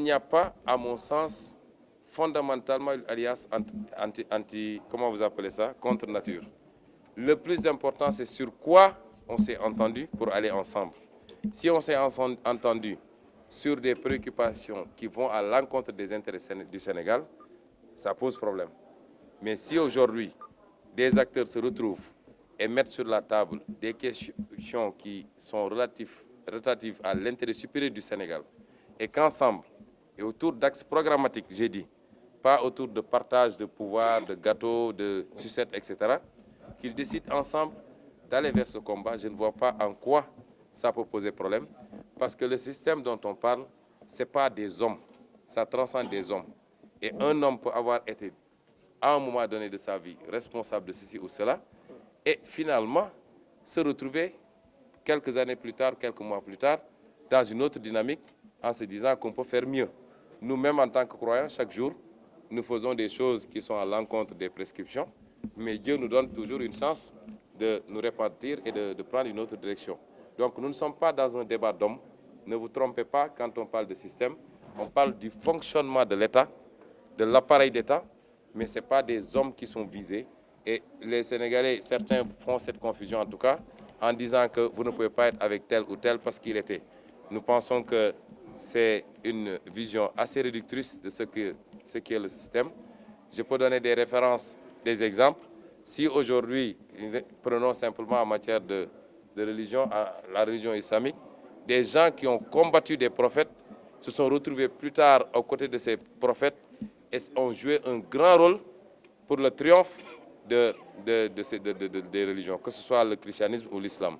il n'y a pas, à mon sens, fondamentalement une alliance comment vous appelez ça, contre nature. Le plus important, c'est sur quoi on s'est entendu pour aller ensemble. Si on s'est entendu sur des préoccupations qui vont à l'encontre des intérêts du Sénégal, ça pose problème. Mais si aujourd'hui, des acteurs se retrouvent et mettent sur la table des questions qui sont relatives à l'intérêt supérieur du Sénégal, et qu'ensemble, et autour d'axes programmatiques, j'ai dit, pas autour de partage de pouvoir, de gâteaux, de sucettes, etc., qu'ils décident ensemble d'aller vers ce combat. Je ne vois pas en quoi ça peut poser problème, parce que le système dont on parle, ce n'est pas des hommes, ça transcende des hommes. Et un homme peut avoir été, à un moment donné de sa vie, responsable de ceci ou cela, et finalement se retrouver quelques années plus tard, quelques mois plus tard, dans une autre dynamique, en se disant qu'on peut faire mieux. Nous-mêmes, en tant que croyants, chaque jour, nous faisons des choses qui sont à l'encontre des prescriptions, mais Dieu nous donne toujours une chance de nous répartir et de prendre une autre direction. Donc nous ne sommes pas dans un débat d'hommes. Ne vous trompez pas quand on parle de système. On parle du fonctionnement de l'État, de l'appareil d'État, mais ce n'est pas des hommes qui sont visés. Et les Sénégalais, certains font cette confusion en tout cas, en disant que vous ne pouvez pas être avec tel ou tel parce qu'il était. Nous pensons que c'est une vision assez réductrice de ce qu'est le système. Je peux donner des références, des exemples. Si aujourd'hui, prenons simplement en matière de religion, la religion islamique, des gens qui ont combattu des prophètes se sont retrouvés plus tard aux côtés de ces prophètes et ont joué un grand rôle pour le triomphe des religions, que ce soit le christianisme ou l'islam.